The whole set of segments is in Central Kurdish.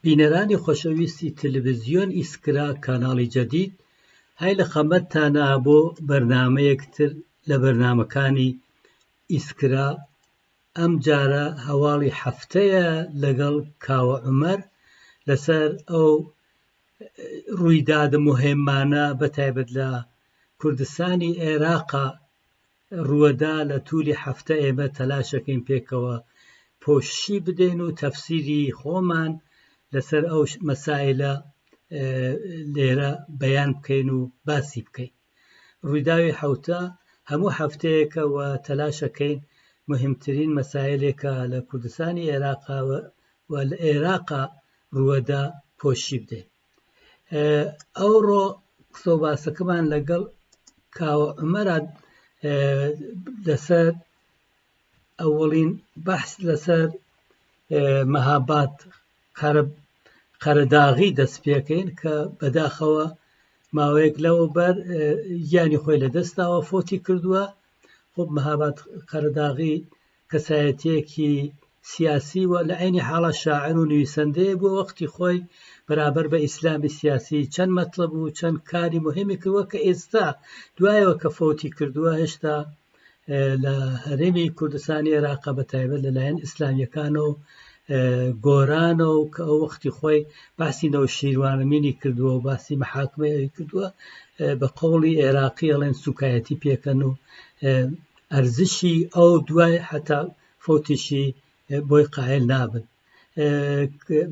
بینەرانی خۆشەویستی تەلەڤیزیۆن ئیسکرا کاناڵی جەدید، هەی لە خەمەتتانە بۆ بەرنامەیەکتر لە بەرنامەکانی ئیسکرا. ئەم جارە هەواڵی هەفتەیە لەگەڵ کاوە عومەر لەسەر ئەو ڕوویدادە مهمانە بەتایبەت لە کوردستانی عێراقا ڕووەدا لە توولی هەفتە ئێمە تەلاشەکەین پێکەوە پۆششی بدەین و تەفسیری خۆمان لەسەر ئەو مەسائلە لێرە بەیان بکەین و باسی بکەین. ڕوویداوی حەوتە هەموو هەفتەیەکە و تەلاشەکەین مهمترین مەسائلێکە لە کوردستانی عێراقا و لە عێراقا ڕووەدا پۆششی بدەین. ئەوڕۆ قسە و باسەکەمان لەگەڵ کاوە عومەرە لەسەر ئەوەڵین بەحس لەسەر مەهاباد قەرەداغی دەست پێکەین کە بەداخەوە ماوەیەک لەوەبەر گیانی خۆی لەدەستاوە فۆتی کردووە. خۆ مەهاباد قەرەداغی کەسایەتیەکی سیاسی و لە عینی حاڵە شاعر و نوویسەندەیە بۆ وەختی خۆی بەرابەر بە ئیسلامی سیاسی چەند مەطلب و چەند کاری مهمی کردووە کە ئێستا دوایەوە کە فۆتی کردووە هێشتا لە هەرێمی کوردستانی عێراقا بەتایبەت لەلایەن ئیسلامیەکانە و گۆرانە و کە ئەو وەختی خۆی باسی نەوشیروانەمینی کردووە و باسی مەحاکمەیەوی کردووە بە قەوڵی عێراقی ئەڵێن سوکایەتی پێکەن و ئەرزشی ئەو دوای حتا فۆتیشی بۆی قایل نابن.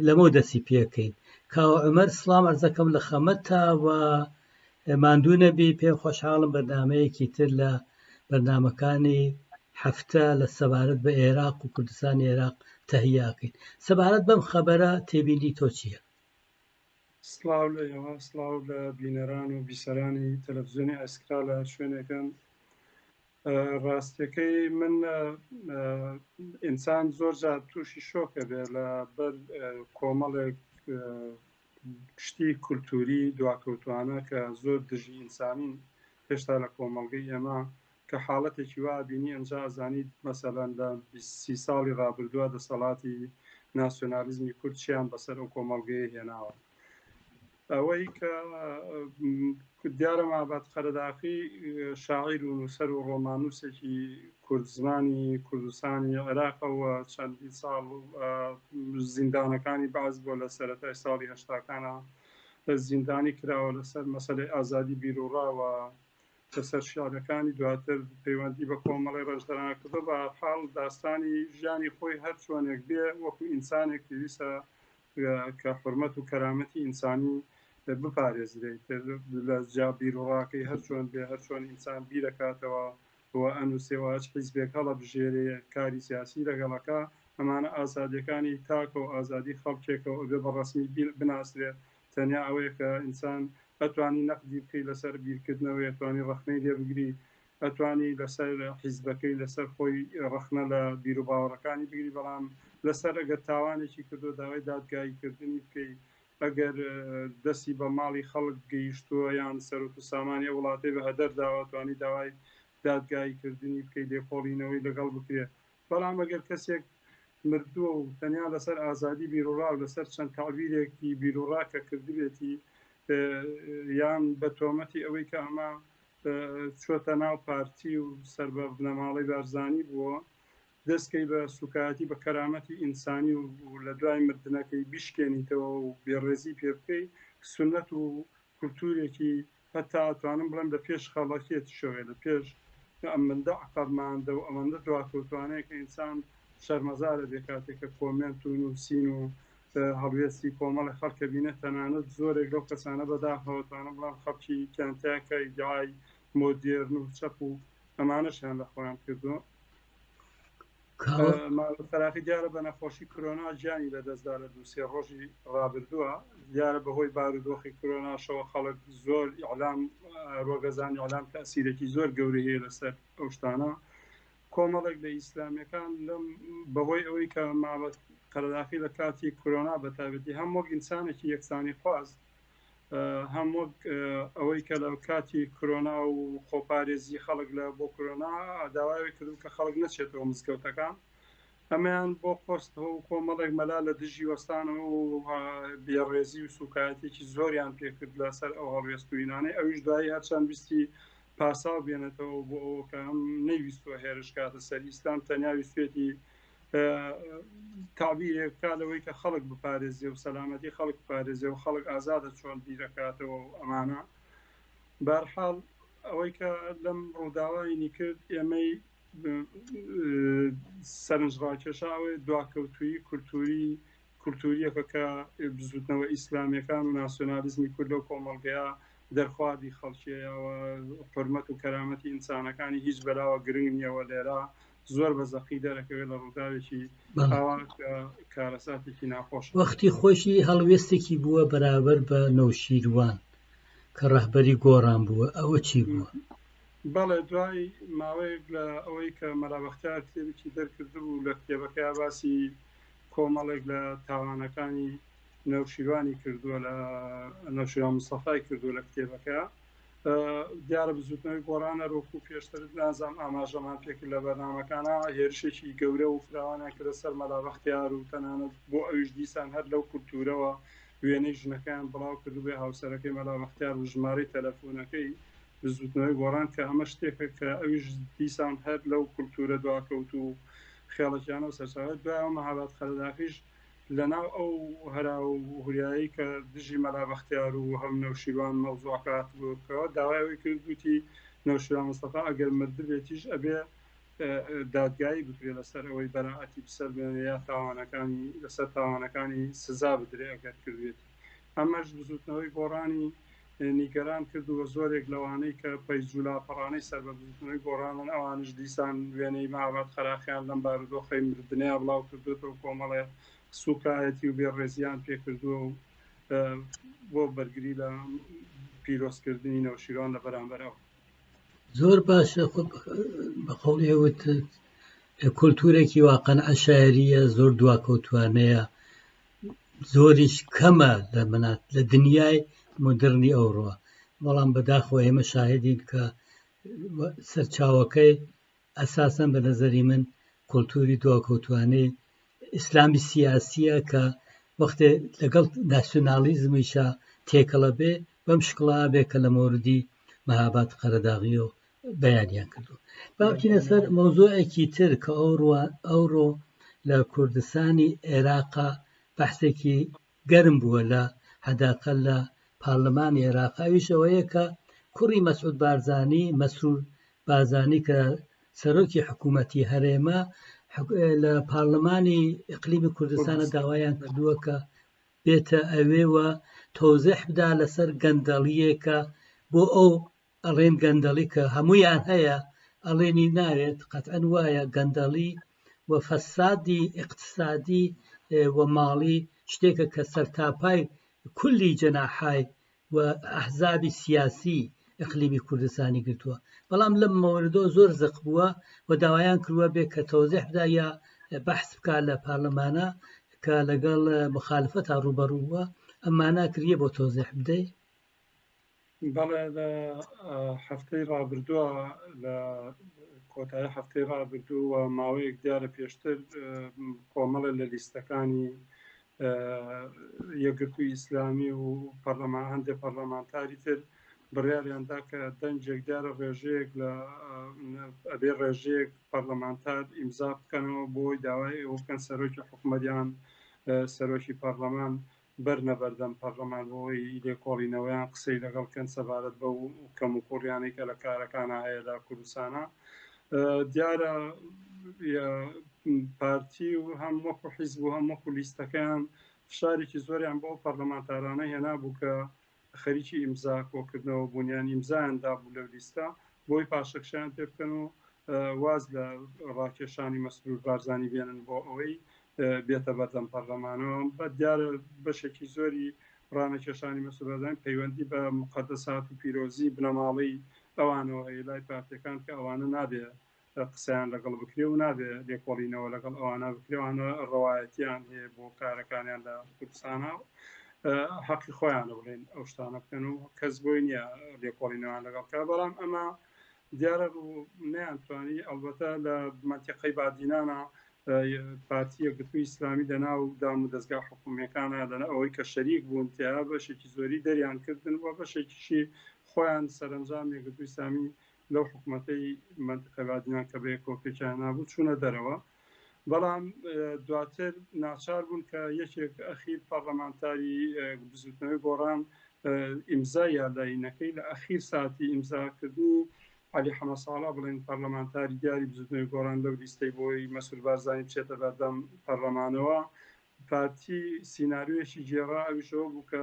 لەمە دەستی پێکەین. کاوە عومەر سڵام عەرزەکەم لە خەمەتە و ماندوو نەبی. پێم خۆشحاڵم بەرنامەیەکی تر لە بەرنامەکانی هەفتە لە سەبارەت بە عێراق و کوردستانی عێراق تەهیاکەین. سەبارەت بەم خەبەرە تێبینی تۆ چییە؟ سڵاو لە ئێوە، سڵاو لە بینەران و بیسەرانی تەلەڤیزیۆنی ئیسکرا لە شوێنێکم. ڕاستیەکەی من ئینسان زۆر جار تووشی شۆکە بێ لە بەر کۆمەڵێک شتی کولتوری دواکەوتوانە کە زۆر دژی ئینسانین هێشتا لە کۆمەڵگەی ئێمە کە حاڵەتێکی وا بینی ئەنجا ئەزانیت مەسەلەن لە 20 ساڵی ڕابردووە دەسەڵاتی ناسیۆنالیزمی کورد بەسەر ئەو کۆمەڵگەیە هێناوە. ئەوەی کە دیارە مەهاباد قەرەداغی شاعیر و نووسەر و ڕۆمانووسێکی کورد زمانی کوردستانی عێراقەوە چەندی ساڵ زیندانەکانی باز بۆ لە سەرەتای ساڵی هەشتاکانە زیندانی کراوە لەسەر مەسەلەی ئازادی بیرروڕاوە لەسەر شیعرەکانی دواتر پەیوەندی بە کۆمەڵی ڕێژدەرانە کردو. بە حاڵ داستانی ژیانی خۆی هەر چۆنێک بێ وەکو ئینسانێک پێویستە کە حورمەت و کەرامەتی ئینسانی بپارێزرێت لە جا بیرروڕاکەی هەر چۆن بێ هەر چۆن ئینسان بیرەکاتەوە و ئەنووسێەوە حیزبێک هەڵە بژێرێ کاری سیاسی لەگەڵەکە ئەمانە ئازادیەکانی تاکە و ئازادی خەڵکێکەوە بێ بە ڕەسمی بناسرێت. تەنیا ئەوەیە کە ئینسان ئەتوانی نەقدی بکەی لەسەر بیرکردنەوە، ئەتوانی ڕەخنەی لێ بگری، ئەتوانی لەسەر حیزبەکەی لەسەر خۆی ڕەخنە لە بیر و باوەڕەکانی بگری، بەڵام لەسەر ئەگەر تاوانێکی کردو داوای دادگاییکردنی بکەی، ئەگەر دەستی بە ماڵی خەڵک گەیشتووە یان سەرۆت و سامانی وڵاتی بە هەدەر داوە توانی داوای دادگاییکردنی بکەی لێکۆڵینەوەی لەگەڵ بکرێ. بەڵام ئەگەر کەسێک مردووە و تەنیا لەسەر ئازادی بیرروڕا و لەسەر چەند تاویرێکی بیرروڕا کە کردبێتی یان بە تۆمەتی ئەوەی کە ئەمە چۆتە ناو پارتی و سەر بە بنەماڵەی بارزانی بووە، دەستکەی بە سوکایەتی بە کەرامەتی ئینسانی و لە دوای مردنەکەی بیشکێنیتەوە و بێڕێزی پێ بکەی، سنەت و کولتورێکی هەتا ئەتوانم بڵێم لە پێش خەڵەکێت شەوێ لە پێش ئەمەندە عەقەبماندە و ئەمەندە دواکەوتوانەیە کە ئینسان شەرمەزارە بێ کاتێککە کۆمێنت و نووسین و هەڵوێستی کۆمەڵی خەڵکە بینێت. تەنانەت زۆرێک لەو کەسانە بەداخەوەتوانە بڵام خەڵکی کەنتیاکە ئیدعای مۆدێرن و چەپ و ئەمانەشیان لە خۆیان کردووە. فەراقی دیارە بە نەخۆشی کۆرۆنا گیانی لەدەستدا لە 2-3 ڕۆژی ڕابردووە. دیارە بەهۆی بارودۆخی کۆرۆناشەوە خەڵک زۆر ئیعلام ڕۆگەزانی ئیعلام تەئسیرێکی زۆر گەورەی هەیە لەسەر ئەو شتانە. کۆمەڵێک لە ئیسلامیەکان لەم بەهۆی ئەوەی کە مەهاباد قەرەداغی لە کاتی کۆرۆنا بەتایبەتی هەم وەک ئینسانێکی یەکسانی خواست، هەم وەک ئەوەی کە لە کاتی کۆرۆنا و خۆپارێزی خەڵک لە بۆ کۆرۆنا داوای کردو کە خەڵک نەچێتەوە مزگەوتەکان ئەمەیان بۆ خۆستەوە و کۆمەڵێک مەلا لە دژی وەستانەوە و بێڕێزی و سوکایەتێکی زۆریان پێکرد لەسەر ئەو هەڵوێستوینانەی ئەویش دوایی هەرچەند ویستی پاسا بێنێتەوە بۆ ئەوە کە ئەم نەیویستوە هێرش کاتە سەر ئیسلام تەنیا ویستێتی تعبیرێک کا لەوەی کە خەڵک بپارێزیێ و سەلامەتی خەڵک بپارێزیێ و خەڵک ئازادە چۆن بیرەکاتەوە و ئەمانە بەرحاڵ ئەوەی کە لەم ڕووداوانی کرد ئێمەی سەرنجڕاکێشاوێ دواکەوتووی کولتوریەکە کە بزوتنەوە ئیسلامیەکان و ناسیۆنالیزمی کورد لەو کۆمەڵگەیە دەرخوادی خەڵکیەوە حرمەت و کەرامەتی ئینسانەکانی هیچ بەلاوە گرنگ نییەوە لێرە زۆر بەزەقی دەرەکەوێت لە ڕووداوێکی ئاوان کارەساتێکی ناخۆش وەختی خۆشی هەڵوێستێکی بووە بەرابەر بە نەوشیروان کە ڕەهبەری گۆڕان بووە ئەوە چی بووە؟ بەڵێ دوای ماوەیەک لە ئەوەی کە مەلابەختیار کتێبێکی دەرکردبوو لە کتێبەکە باسی کۆمەڵێک لە تاوانەکانی نەوشیروانی کردووە لە نەوشیروان مستەفای کردووە لە کتێبەکە دیارە بزوتنەوەی گۆڕانە ڕۆکو پێشترت نازام ئاماژەمان پێکرد لە بەرنامەکانە هێرشێکی گەورە و فراوانە کردە سەر مەلابەختیار و تەنانەت بۆ ئەویش دیسان هەر لەو کولتورەوە وێنەی ژنەکان بڵاو کردوبێ هاوسەرەکەی مەلابەختیار و ژمارەی تەلەفۆنەکەی بزوتنەوەی گۆڕان کە ئەمە شتێکە کە ئەویش دیسان هەر لەو کولتورە دواکەوت و خێڵەکیانە و سەرچاوێت دوای مەهاباد خەلەداخیش لەناو ئەو هەرا و هوریایی کە دژی مەلابەختیار و هەم نەوشیروان مەوزوعکات بووکەوە داوای کردوتی نەوشیروان مستەفا ئەگەر مردبێتیش ئەبێ دادگایی بکرێت لەسەر ئەوەی بەراعەتی بسەر بێنێ یا تاوانەکانی لەسەر تاوانەکانی سزا بدرێ ئەگەر کردوێتی ئەمەش بزوتنەوەی گۆڕانی نیگەران کردووە زۆرێک لەوانەی کە پەیجولا پەڕانەی سەر بە بزوتنەوەی گۆڕانن ئەوانش دیسان وێنەی مەهاباد خەراخیان لەم بارودۆخەی مردنەیە بڵاو کردوێتەوە کۆمەڵێ سوکایەتی و بێڕێزیان پێکردووە و بۆ بەرگری لە پیرۆزکردنی نەوشیروان لە بەرامبەرەوە زۆر باشە بەقەوڵێوت کولتورێکی واقعەن عەشایریە زۆر دواکەوتوانەیە زۆریش کەمە لە دنیای مدرنی ئەوڕۆ بەڵام بەداخەوە ئێمە شاهدین کە سەرچاوەکەی ئەساسەن بە نەزەری من کولتوری دواکەوتوانەی ئیسلامی سیاسیە کە وەختێ لەگەڵ ناسیۆنالیزمیشە تێکەڵە بێ بەم شکڵا بێ کە لە مۆردی مەهاباد قەرەداغی و بەیانیان کردو باوکینە سەر مۆزوعێکی تر کە ئەوڕۆ لە کوردستانی عێراقا بەحسێکی گەرم بووە لە حەداقەل لە پارلەمانی عێراقاویش ئەوەیە کە کوڕی مەسعود بارزانی مەسرور بارزانی کە سەرۆکی حکوومەتی هەرێمە لە پارلەمانی ئیقلیمی کوردستانە داوایان کردووە کە بێتە ئەوێوە تۆزیح بدا لەسەر گەندەڵیەکە بۆ ئەو ئەڵێن گەندەڵی کە هەمویان هەیە ئەڵێنی ناوێت قەتعەن وایە گەندەڵی و فەسادی اقتصادی و ماڵی شتێکە کە سەرتاپای کولی جەناحای و ئەحزابی سیاسی ئیقلیمی کوردستانی گرتووە بەڵام لەم مەوەردۆ زۆر زەق بووە و داوایان کردووە بێ کە تۆزیح بدا یا بەحث بکا لە پارلەمانە کە لەگەڵ مخالفەتا ڕوبەڕووە ئەمانە کردیە بۆ تۆزیح بدەی بەڵێ لە هەفتەی ڕابردووە لە کۆتایی هەفتەی ڕابردوو و ماوەیەک دیارە پێشتر کۆمەڵە لە لیستەکانی یەکگرتووی ئیسلامی و هەندێک پەرلەمانتاری تر بڕیاریاندا کە دەنجێک دیارە ڕێژەیەک لە ئەبێ ڕێژەیەک پەرلەمانتار ئیمزا بکەنەوە بۆی داوای ئەوە بکەن سەرۆکی حکوومەتیان سەرۆکی پەرلەمان بەرنەبەردەم پەرلەمان بۆی لێکۆڵینەوەیان قسەی لەگەڵکەن سەبارەت بە و کەم و کوڕیانەی کە لە کارەکانە هەیە لە کوردستانە دیارە پارتی و هەم وەکو حیزب و هەم وەکو لیستەکەیان فشارێکی زۆریان بۆ پەرلەمانتارانە هێنا بوو کە خەریکی ئیمزا کۆکردنەوە بوونیان ئیمزایاندا بوو لەو لیستە بۆی پاشەکشیان پێ بکەن و واز لە ڕاکێشانی مەسرور بارزانی بێنن بۆ ئەوەی بێتە بەردەم پەرلەمانەوە بە دیارە بەشێکی زۆری ڕانەکێشانی مەسرور بارزانی پەیوەندی بە مقەدەسات و پیرۆزی بنەماڵی ئەوانەوە هەیە لای پارتیەکان کە ئەوانە نابێ قسەیان لەگەڵ بکرێ و نابێ لێکۆڵینەوە لەگەڵ ئەوانە بکرێوانە ڕەوایەتیان هەیە بۆ کارەکانیان لە کوردستانە حەقی خۆیانە بڵێن ئەو شتانە بکەن و کەس بۆی نییە لێکۆڵینەوەیان لەگەڵکە بەڵام ئەمە دیارە نەیانتوانی ئەلبەتە لە مەنتیقەی بادینانە پارتی یەکگرتووی ئیسلامی لەناو دام و دەستگا حکوومیەکانە لەناو ئەوەی کە شەریک بوون تیا بەشێکی زۆری دەریان کردن و بەشێکیشی خۆیان سەرنجام یەکگرتووی ئیسلامی لەو حکوومەتەی منتیقە بادیان کە بە کۆپێکیان نابوو چوونە دەرەوە. بەڵام دواتر ناچار بوون کە یەکێک ئەخیر پەرلەمانتاری بزوتنەوەی گۆڕان ئیمزای یارداینەکەی لە ئەخیر ساتی ئیمزاکردنی علی حەمەساڵا بڵێن پەرلەمانتاری دیاری بزوتنەوەی گۆڕان لەو لیستەی بۆی مەسعود بارزانی بچێتە بەردەم پەرلەمانەوە. پارتی سیناریۆیەکی جێڕا ئەویشەوە بوو کە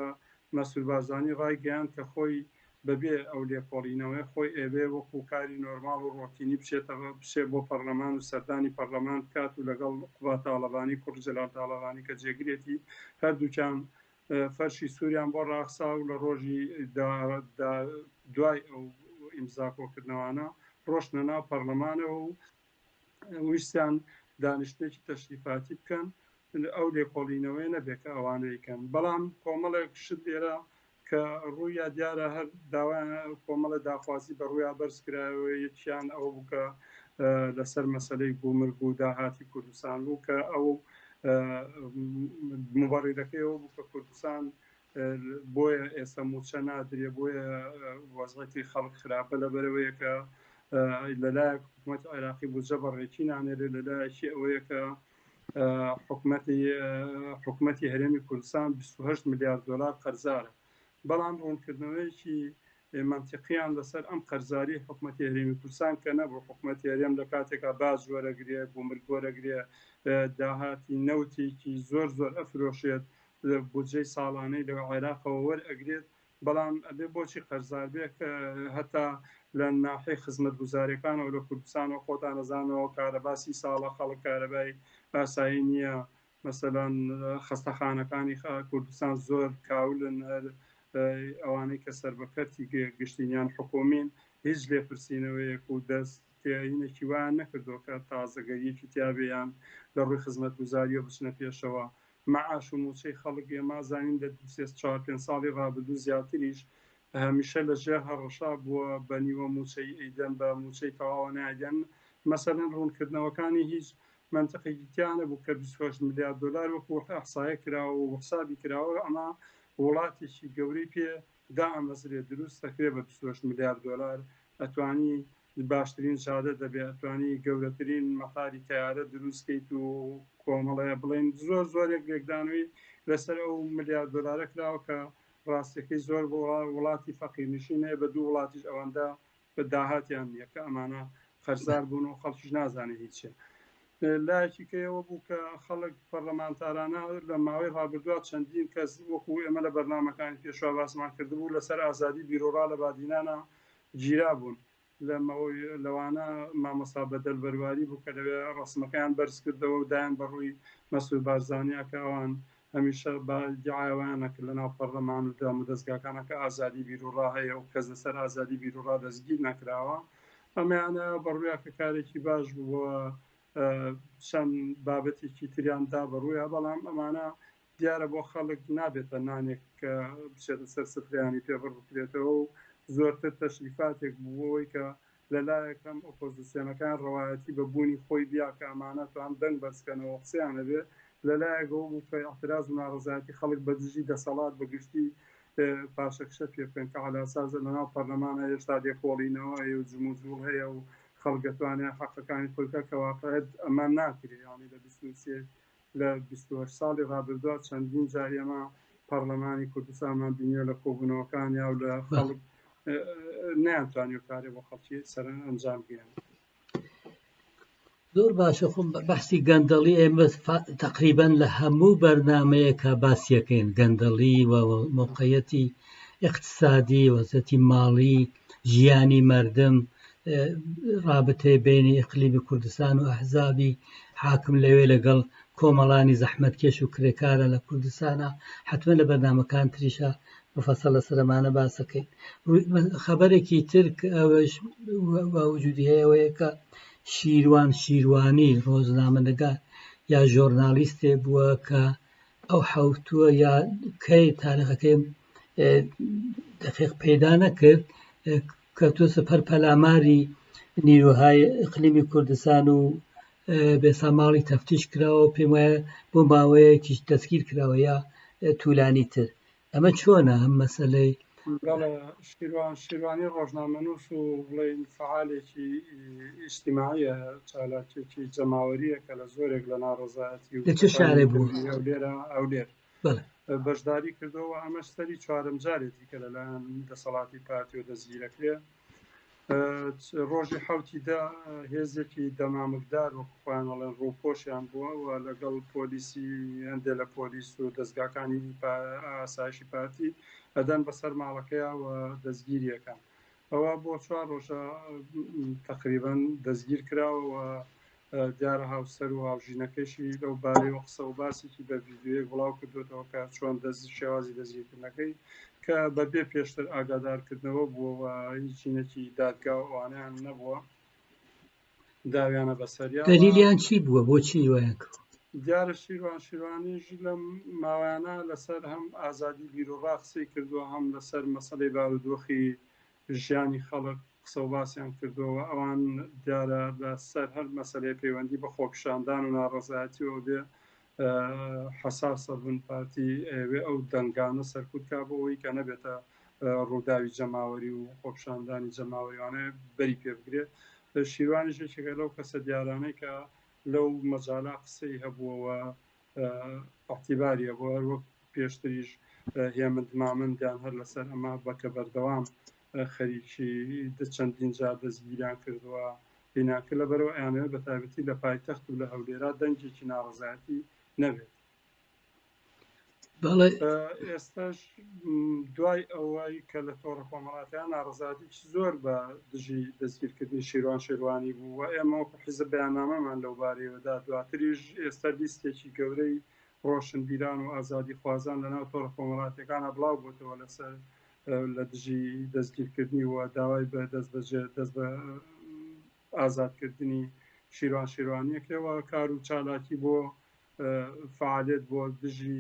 مەسعود بارزانی ڕایگەیاند کە خۆی بەبێ ئەو لێکۆڵینەوەی خۆی ئێوێ وەکو کاری نۆرماڵ و ڕۆتینی بچێ بۆ پەرلەمان و سەردانی پەرلەمان بکات و لەگەڵ قوبا تاڵەبانی کوڕ جەلال تاڵەبانی کە جێگرێتی هەردووکیان فەرشی سووریان بۆ ڕاخسا و لە ڕۆژی دوای ئەو ئیمزاکۆکردنەوەانە ڕۆشتە ناو پەرلەمانەوە و ویستیان دانیشتێکی تەشریفاتی بکەن ئەو لێکۆڵینەوەی نەبێت کە ئەوانەیەکەن. بەڵام کۆمەڵێک شت لێرە کە ڕوویا دیارە هەر داوایان کۆمەڵە داخوازی بە ڕوویا بەرزکرایەوە یەکیان ئەو بووکە لەسەر مەسەلەی بوومرگ و داهاتی کوردستان بوو کە ئەو مبەڕیدەکەیەوە بوو کە کوردستان بۆیە ئێستا موچە نادرێ بۆیە وەزعەتی خەڵک خراپە لەبەرەوەیە کە لەلایەک حکوومەتی عێراقی بودجە بەڕێکی نانێرێت لەلایەکی ئەوەیە کە حکوومەتی هەرێمی کوردستان 28 میلیارد دلار قەرزارە. بەڵام ڕوونکردنەوەیەکی منتیقیان لەسەر ئەم قەرزاری حکوومەتی هەرێمی کوردستان کە نەبوو حکوومەتی هەرێم لە کاتێکا باز وەرەگرێ بوومرگ وەرەگرێ داهاتی نەوتێکی زۆر ئەفرۆشێت بودجەی ساڵانەی لە عێراقەوە وەرئەگرێت. بەڵام ئەبێ بۆچی قەرزار بێ کە هەتا لە ناحەی خزمەتگوزاریەکانەوە لە کوردستانەوە خۆتان نەزانەوە کارەباسی ساڵە خەڵک کارەبای ئاسایی نییە، مەسەلەن خەستەخانەکانی کوردستان زۆر کاولن، ئەوانەی کە سەربەکەتی گشتینیان حکومین هیچ لێپرسینەوەیەک و دەستێنێکی وایان نەکردو کە تازەگەریەکی تیابیان لە ڕووی خزمەتگوزاریە بچنە پێشەوە. معاش و موچەی خەڵک ئێمە زانین لە 4-5 ساڵی ڕابردوو زیاتریش هەمیشە لە ژێر هەڕەشا بووە بە نیوە موچەی ئەیدەن بە موچەی تەواوە نایدەن. مەسەلەن ڕوونکردنەوەکانی هیچ منتیقێکی تیانە بوو کە 28 میلیارد دلار وەکو ئەحسایە کراوە و حسابی کراوە ئەمە وڵاتێکی گەورەی پێ دائەمەزرێت دروست دەکرێت بە 28 میلیارد دلار ئەتوانی باشترین جادە دەبێت، ئەتوانی گەورەترین مەخاری تیارە دروستکەیت و کۆمەڵەیە بڵێن زۆرێک لێکدانەوەی لەسەر ئەو میلیارد دلارە کراوە کە ڕاستیەکەی زۆر بۆ وڵاتی فەقیرنشینەیە بە دوو وڵاتیش ئەوەندە بە داهاتیان نییە کە ئەمانە خەرزار بوون و خەڵکیش نازانێت هیچە. لایەکی کەیەوە بوو کە خەڵک پەرلەمانتارانە لە ماوەی ڕابردووە چەندین کەس وەکو ئێمە لە بەرنامەکانی پێشوا باسمان کردبوو لەسەر ئازادی بیرۆڕا لە بادینانە گیرا بوون. لەوانە مامۆستا بەدەل بەرواری بوو کە لەوێ ڕسمەکەیان بەرز کردەوە و دایان بەڕووی مەسعود بارزانیا کە ئەوان هەمیشە بە دیعاوانە کرد لەناو پەرلەمان و دام و دەستگاکانە کە ئازادی بیرۆڕا هەیە و کەس لەسەر ئازادی بیرۆڕا دەستگیر نەکراوە. ئەمەیانە بەڕوویە کە کارێکی باش بووە چەند بابەتێکی تریاندا بەڕوویە، بەڵام ئەمانە دیارە بۆ خەڵک نابێتە نانێک کە بچێتە سەر سفریانی پێبڕ بکرێتەوە و زۆرتر تەشریفاتێک بووەوەی کە لەلایەکەم ئۆپۆزیسیۆنەکان ڕەوایەتی بە بوونی خۆی بیا کە ئەمانە توان دەنگ بەرزکەنەوە قسەیانە بێ لەلایەکەوە بوو کە اعتراض و ناڕەزایەتی خەڵک بە دژی دەسەڵات بەگشتی پاشەکشە پێ بکەن کە عەلاسازە لەناو پەرلەمانە هێشتا لێکۆڵینەوە هەیە و جموجوڵ هەیە و خەڵک دەتوانێت حەقەکانی خۆی بکات کە واقعیت ئەمان ناکرێت. یانی لە 28 ساڵی ڕابردووە چەندین جار ئێمە پەرلەمانی کوردستانمان بینیوە لە کۆبوونەوەکان یا لە خەڵک نەیانتوانی کارێ بۆ خەڵکی سەر ئەنجام بگێن. زۆر باشە. خۆم بەحسی گەندەڵی ئێمە تقریبەن لە هەموو بەرنامەیەکە باسیەکەین، گەندەڵی و موقعیەتی اقتصادی، وەزعەتی ماڵی، ژیانی مردم، رابطەی بینی ئیقلیمی کوردستان و ئەحزابی حاکم لەوێ لەگەڵ کۆمەڵانی زەحمەتکێش و کرێکارە لە کوردستانە. حتممە لە بەرنامەکان تریشە مفەسەڵ لە سەرمانە باسەکەین. خەبەرێکی تر ئەوەش وجودی هەیەوەیە کە شیروانی ڕۆژنامەنگار یا ژۆرنالیستێ بووە کە ئەو حەوتووە یا کەی تاریخەکەی دقیق پەیدا نەکرد کە تۆ سەپەر پەلاماری نیروهای ئیقلیمی کوردستان و بێسا ماڵی تەفتیش کراوە پێم وایە بۆ ماوەیەکیش دەستگیر کراوە یا توولانی تر ئەمە چۆنە ئەم مەسەلەی شیروانی ڕۆژنامەنووس و بڵێن فعالێکی ئیجتیماعیە چالاکێکی جەماوەریە کە لە زۆرێک لە ناڕەزایەتی و لە چه شارێ بوو ئەولێر بەشداری کردەوە ئەمەش سەری چوارەم جارێتی کە لەلایەن دەسەڵاتی پارتی و دەستگیرەکرێ ڕۆژی حوتیدا هێزێکی دەمامکدار وەکوخوایانەڵێن ڕووپۆشیان بووە و لەگەڵ پۆلیسی هەندێک لە پۆلیس و دەستگاکانی ئاسایشی پارتی ئەدەن بەسەر ماڵەکەیە و دەستگیریەکان ئەوە بۆ 4 ڕۆژە تقریبان دەستگیر کراوە دیارە هاوسەر و هاوژینەکەشی لەو بارەیەوە قسە و باسێکی بە ڤیدیۆیەک بڵاو کردوێتەوە کە چۆن شێوازی دەستگیرکردنەکەی کە بەبێ پێشتر ئاگادارکردنەوە بووە هیچینەکی دادگا ئەوانیان نەبووە داویانە بەسەریا دەلیلیان چی بووە بۆچی وایە دیارە شیروانیش لەم ماوەیانە لەسەر هەم ئازادی بیرۆڕا قسەی کردووە هەم لەسەر مەسەلەی بارودۆخی ژیانی خەڵک قسە و باسییان کردووە ئەوان دیارە لەسەر هەر مەسەلەی پەیوەندی بە خۆپشاندان و ناڕەزایەتیەوە بێ حساسە بن پارتی ئەوێ ئەو دەنگانە سەرکوتکا بۆەوەی کە نەبێتە ڕووداوی جەماوەری و خۆپشاندانی جەماوەریوانە بەری پێ بگرێت شیروانیشێکێکە لەو کەسە دیارانەی کە لەو مەجاالا قسەی هەبووەوە ئەعتیباریە بۆ هەر وەک پێشتریش هێمند مامندیان هەر لەسەر ئەمە بەکە بەردەوام خەریکی چەندین جار دەستگیریان کردووە بیناکە لەبەرەوە ئەیانەوە بە تایبەتی لە پایتەخت و لە هەولێرا دەنگێکی ناڕەزایەتی نەبێت ئێستاش دوای ئەوەی کە لە تۆڕە کۆمەڵاتیان ناڕەزایەتی زۆر بە دژی دەستگیرکردنی شیروانی بوو و ئێمە حیزب بەیاننامەمان لەو بارەیەوەدا دواتریش ئێستا لیستێکی گەورەی ڕۆشنبیران و ئازادی خوازان لەناو تۆڕە کۆمەڵاتیەکانە بڵاو بووتەوە لەسەر لە دژی دەستگیرکردنی و داوای بە دەست بە ئازادکردنی شیروانیەکەوە کار و چالاکی بۆ فعالێت بۆ دژی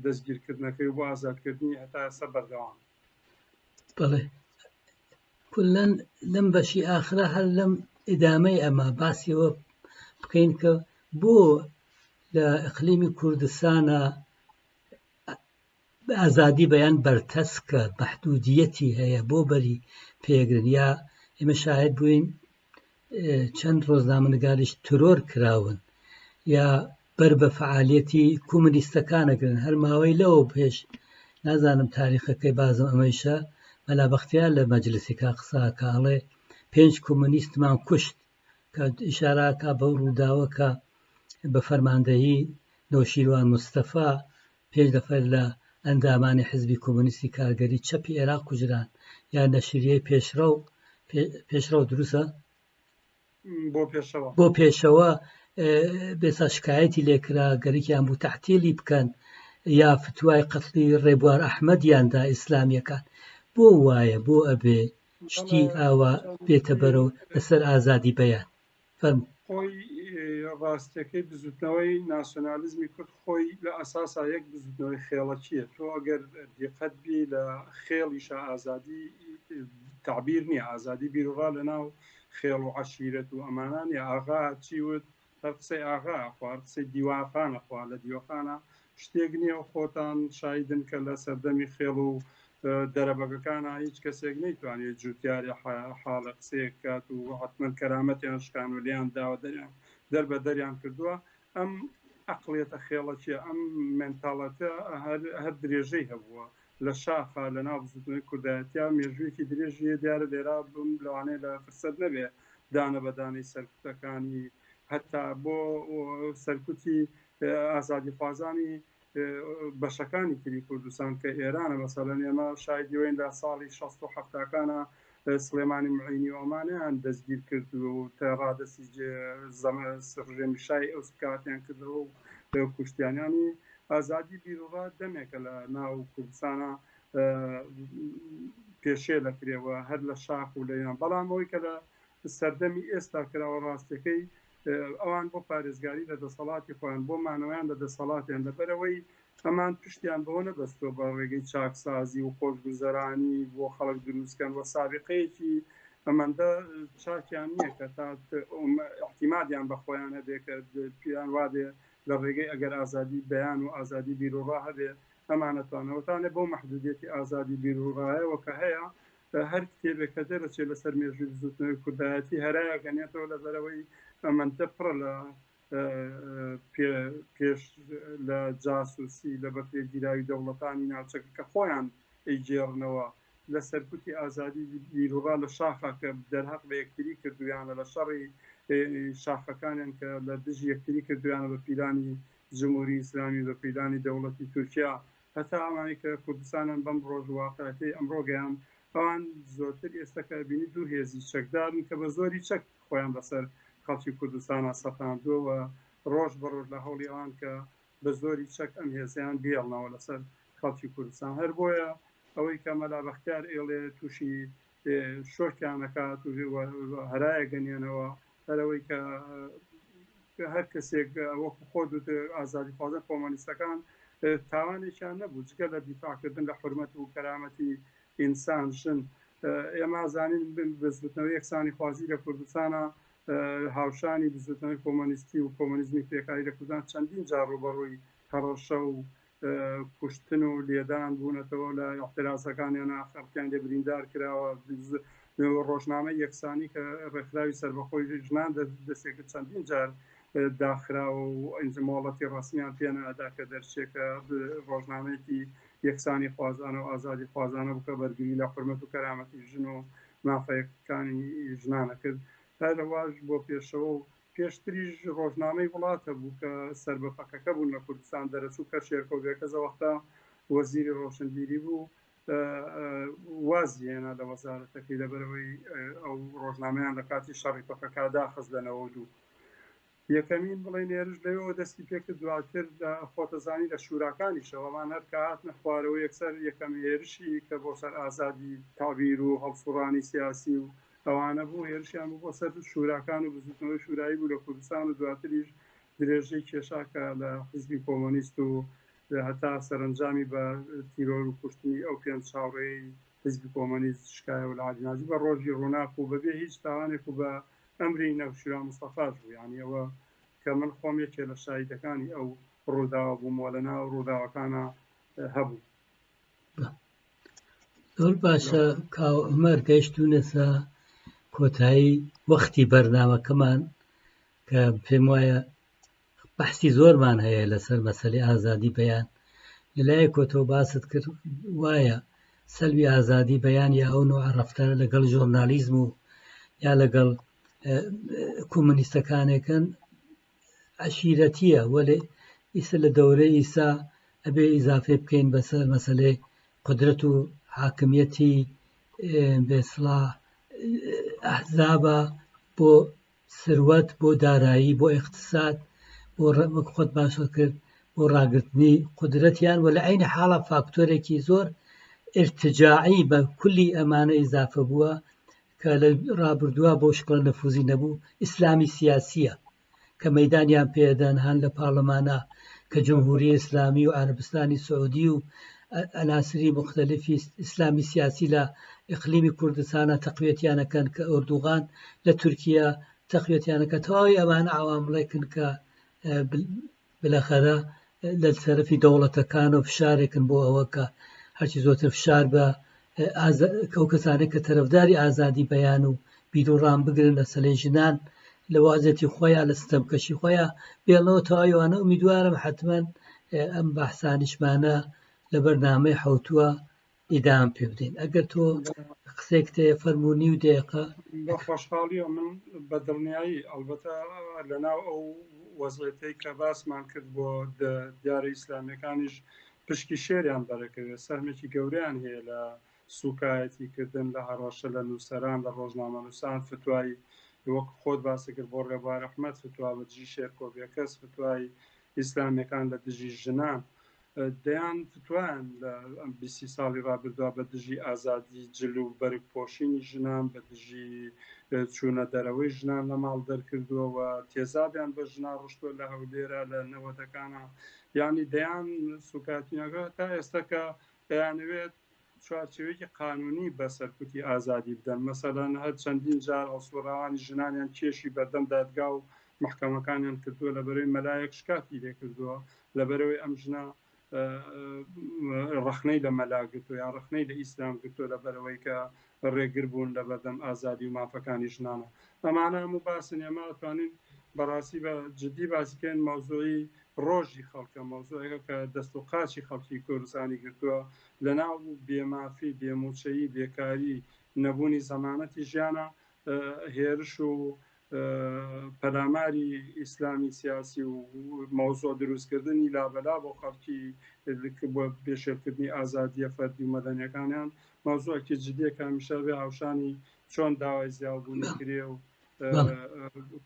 دەستگیرکردنەکەی بۆ ئازادکردنی هەتا ئێستا بەردەوام بەڵێ کولەن لەم بەشی ئاخرە هەر لەم ئیدامەی ئەمە باسیەوە بکەین کە بۆ لە ئەقلیمی کوردستانە ئازادی بەیان بەرتەسکە مەحدودیەتی هەیە بۆ بەری پێگرن یا ئێمە شاهد بووین چەند ڕۆژنامەنگاریش ترۆر کراون یا بەر بە فعالیەتی کومونیستەکانەگرن هەر ماوەی لەوە پێش نازانم تاریخەکەی بازم ئەمەیشە مەلا بەختیار لە مەجلسێکا قساکاڵێ 5 کومونیستمان کوشت کە ئیشاراکە بەو ڕووداوەکە بە فەرماندەهی نەوشیروان مستەفا 5 دەفەر لە ئەندامانی حزبی کۆمونیستی کارگەری چەپی عێراق کوژران یا نەشریەی پێشڕەو دروستە بۆ پێشەوە بێسا شکایەتی لێکرا گەرەکیان بوو تەحتیلی بکەن یا فتوای قەتڵی ڕێبوار ئەحمەدیاندا ئیسلامیەکان بۆ وایە بۆ ئەبێ شتی ئاوا بێتە بەرەو لەسەر ئازادی بەیان خۆی ڕاستیەکەی بزوتنەوەی ناسیۆنالیزمی کورد خۆی لە ئەساسا یەک بزوتنەوەی خێڵەکیە تۆ ئەگەر دیقەت بی لە خێڵیشە ئازادی تعبیر نییە ئازادی بیرڕا لە ناو خێڵ و عەشیرەت و ئەمانان یا ئاغا چیوت هەر قسەی ئاغا خوار قسەی دیوانخانە خوا لە دیوەخانە شتێک نییە و خۆتان شایدن کە لە سەردەمی خێڵ و دەرەبەگەکانە هیچ کەسێک نەیتوانێت جوتیاری حاڵە قسەیەک کات و حتمەن کەرامەتیان شکان و لیان داوە دەربە دەریان کردووە ئەم عەقڵیەتە خێڵەکیە ئەم مێنتاڵەتە هەر درێژەی هەبووە لە شاخە لە ناو بزوتنەوەی کوردایەتیا مێژوویەکی درێژیە دیارە لێرا بم لەوانەیە لە فرسەت نەبێ دانە بەدانەی سەرکوتەکانی هەتا بۆ سەرکوتی ئازادی خوازانی بەشەکانی تری کوردستان کە ئێرانە مەسەلەن ئێمە شایدیوین لە ساڵی 1970کانە سلێمانی معینی ئۆمانیان دەستگیر کرد و ڕادەسی ڕژێمیشای ئەو کاتیان کردەوە و کوشتیانیانی ئازادی بیرڕا دەمێکە لە ناو کوردستانە پێشێ دەکرێەوە هەر لە شاخ و لەیان بەڵام ئەوەی کە لە سەردەمی ئێستا کراوە ڕاستەکەی ئەوان بۆ پارێزگاری لە دەسەڵاتی خۆیان بۆ مانەوەیان لە دەسەڵاتیان لەبەرەوەی ئەمان پشتیان بەوە نەبەستەوە بە ڕێگەی چاکسازی و خۆشگوزەرانی بۆ خەڵک دروستکەن وە سابقەیەکی ئەمەندە چاکیان نییە کە تا احتیمادیان بە خۆیان هەبێ کە پیان وابێ لە ڕێگەی ئەگەر ئازادی بەیان و ئازادی بیرروڕا هەبێ ئەمانەتوانەوەتانێ بۆ محدودێتی ئازادی بیرروڕایەوە کە هەیە هەر کتێبێک کە دەرەچێت لەسەر مێژووی زوتنەوەی کوردایەتی هەرایە گەنێتەوە لەبەرەوەی ئەمەندە پڕە لە پێش لە جاسووسی لە بەپێگیراوی دەوڵەتانی ناوچەکە کە خۆیان ئەیجێڕنەوە لە سەرکوتی ئازادی بیرروڕا لە شاخە کە دەرهەق بە یەکتری کردویانە لە شەڕی شاخەکانیان کە لە دژی یەکتری کردویانە بە پیلانی جمهوری ئیسلامی بە پیلانی دەوڵەتی تورکیا هەتا ئەمانی کە کوردستانان بەم ڕۆژ واقعەتی ئەمڕۆگەیان ئەوان زۆرتر ئێستا کە بینی دوو هێزی چەکدارن کە بە زۆری چەک خۆیان بەسەر خەڵکی کوردستانە سەپاندووە ڕۆژ بە ڕۆژ لە هەوڵی ئەوان کە بە زۆری چەک ئەم هێزیان بێڵنەوە لەسەر خەڵکی کوردستان هەر بۆیە ئەوەی کە مەلا بەختیار ئێڵێ تووشی شۆکیانەکات هەرایە گەنێنەوە هەرەوەی کە هەر کەسێک وەکو خۆ ئازادی خوازە کۆمۆنیستەکان تاوانێکیان نەبوو جگە لە دیفاعکردن لە حورمەت و کەرامەتی ئینسان ژن ئێمە زانین بزوتنەوەی یەکسانی خوازی لە کوردستانە هاوشانی بزوتنەوەی کۆمۆنیستی و کۆمۆنیزمی پێکاری لە کوردستان چەندین جار ڕوبەڕووی هەڕەشە و کوشتن و لێدان بوونەتەوە لە احترازەکانیانە خەڵکیان لێ بریندار کراوە ڕۆژنامە یەکسانی کە ڕێکخراوی سەربەخۆی ژنان دەستێکرد چەندین جار داخراوە و ئەنجمۆڵەتی ڕسمیان پێنەدا کە دەرچێکە ڕۆژنامەیەکی یەکسانی خوازانە و ئازادی خوازانە بکە بەرگری لە حورمەت و کەرامەتی ژن و مافەیەکانی ژنانە کرد هەرەواش بۆ پێشەوە و پێشتریش ڕۆژنامەی وڵاتە بوو کە سربەفەکەکە بوون لە کوردستان دەرەچوو کە شێرکۆبیەکە وەختا وەزیری ڕۆشنبیری بوو وازی هێنا لە وەزارەتەکەی لەبەرەوەی ئەو ڕۆژنامەیان لە کاتی شەڕی پەکەکە داخست لەنەوە دوو یەکەمین بڵێ نێرش لەوەوە دەستی پێکرد دواتر لە خۆتەزانی لە شوراکانی شەوەمان هەر کە هاتنە خوارەوە یەکسەر یەکەم هێرشی کە بۆ سەر ئازادی تابیر و هەڵسوڕانی سیاسی و ئەوانە بوو هێرشیان بوو بۆ سەر شوراکان و بزوتنەوەی شورایی بوو لە کوردستان و دواتریش درێژەی کێشاکە لە حیزبی کۆمۆنیست و هەتا سەرنجامی بە تیرۆر و کوشتنی ئەو پێنج چاوەڕێی حیزبی کۆمۆنیست شکایە و لە عالیناجی بە ڕۆژی ڕووناک و بەبێ هیچ تاوانێک و بە ئەمری نەوشیرا مستەفاش بوو یعنی ئەوە کە من خۆم یەکێ لە شاهیدەکانی ئەو ڕووداوە بوومەوە لەناو ڕووداوەکانە هەبوو. زۆر باشە کاو عومەر گەیشتوونەسە کۆتایی وەختی بەرنامەکەمان کە پێم وایە بەحسی زۆرمان هەیە لەسەر مەسەلەی ئازادی بەیان لەلایە کۆتەوە باست کرد وایە سەلبی ئازادی بەیان یا ئەو نوع ڕەفتارە لەگەڵ ژۆرنالیزم و یا لەگەڵ کۆمۆنیستەکانێکن عەشیرەتیە وەلێ ئیسا لە دەورەی ئیسا ئەبێ ئیزافێ بکەین بەسەر مەسەلەی قودرەت و حاکمیەتی بێسڵا ئەحزابە بۆ سروەت بۆ دارایی بۆ اقتصاد بۆ خۆت باشە کرد بۆ ڕاگررتنی قودرەتیان و لە عینی حاڵە فاکتۆرێکی زۆر ارتجاعی بە کولی ئەمانە ئیزافە بووە کە لە ڕابردووە بۆ شکڵ نەفوزی نەبوو ئیسلامی سیاسیە کە مەیدانیان پێدەن هەن لە پاڵەمانە کە جمهوری ئیسلامی و عەرەبستانی سعودی و ئەناسری مختلفی ئیسلامی سیاسی لە ئیقلیمی کوردستانە تەقویەتیانەکەن کە ئۆردوغان لە تورکیا تەقویەتیانەکە تەواوی ئەمانە عەوامڵێکن کە بلەخەرە لە سەرفی دەوڵەتەکان و فشارێکن بۆ ئەوە کە هەرچی زۆرتر فشار بە ئەو کەسانێک کە تەرەفداری ئازادی بەیان و بیرروڕام بگرن لە سەلەی ژنان لە وازێتی خۆیان لە ستەمکەشی خۆیان بێڵنەوە تەواویوانە ئومیدوارم حتمەن ئەم بەحسانیشمانە لە بەرنامەی حەوتووە ئیدام پێ بدەین ئەگەر تۆ قسێک تەیە فەرموونی و دقیقە بە خۆشحاڵیە من بە دڵنیایی ئەلبەتە لەناو ئەو وەزعەتەی کە باسمان کرد بۆ دیارە ئیسلامیەکانیش پشکی شێریان بەرەکەوێت سەرمێکی گەوریان هەیە لە سوکایەتیکردن لە هەڕەشە لە نووسەران لە ڕۆژنامە نووسان فتوای وەک خۆت باسی کرد بۆ ڕێبوار ئەحمەد فتوا بە دژی شێرکۆبیەکەس فتوای ئیسلامیەکان لە دژی ژنان دەیان فتوایان لە 20 ساڵی ڕابردووە بە دژی ئازادی جل و بەرگ پۆشینی ژنان بە دژی چوونە دەرەوەی ژنان لە ماڵ دەرکردووە تێزابیان بە ژنا ڕشتووە لە هەولێرە لە نەوەتەکانە یعنی دەیان سوکاتینەکە تا ئێستا کە دەیانەوێت چوارچێوەیەکی قانونی بەسەرکوتی ئازادی بدەن مەسەلەن هەر چەندین جار ئەوسوڕاوانی ژنانیان کێشی بەردەم دادگا و محکەمەکانیان کردووە لەبەرەوەی مەلایەک شکاتی لێ کردووە لەبەرەوەی ئەم ژنە ڕخنەی لە مەلاگرتو یا ڕخنەی لە ئیسلام گرتووە لەبەرەوەی کە ڕێگر بوون لە بەردەم ئازادی و مافەکانی ژنانە ئەمانە هەموو باسن ئێمە ئەتوانین بەڕاستی بە جددی باسیکەن مەوزوعی ڕۆژی خەڵکە مەوزوعەکە کە دەست و قاچی خەڵکی کوردستانی گرتووە لەناو بێمافی بێموچەیی بێکاری نەبوونی زەمانەتی ژیانە هێرش و پەلاماری ئیسلامی سیاسی و مەوزوع دروستکردنی لابەلا بۆ خەڵکی بۆ پێشێلکردنی ئازادیە فەردی و مەدەنیەکانیان مەوزوعێکی جددیە کە هەمیشە بێ هاوشانی چۆن داوای زیاوبوونی کرێ و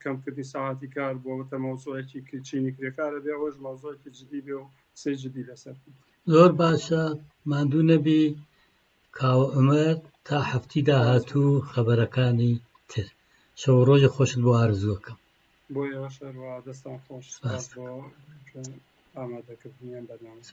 کەمکردنی ساعاتی کار بۆتە مەوزوعێکی چینی کرێکارە بێ ئەوەش مەوزوعێکی جددی بێ و قسەی جددی لەسەر زۆر باشە ماندوو نەبی کاوە عومەر تا هەفتی داهاتوو خەبەرەکانی تر شەو ڕۆژی خۆشت بۆ ئارزووەکەم بۆ ئێوە شەروە دەستان خۆش بۆ ئامادەکردنیان بەرنامە.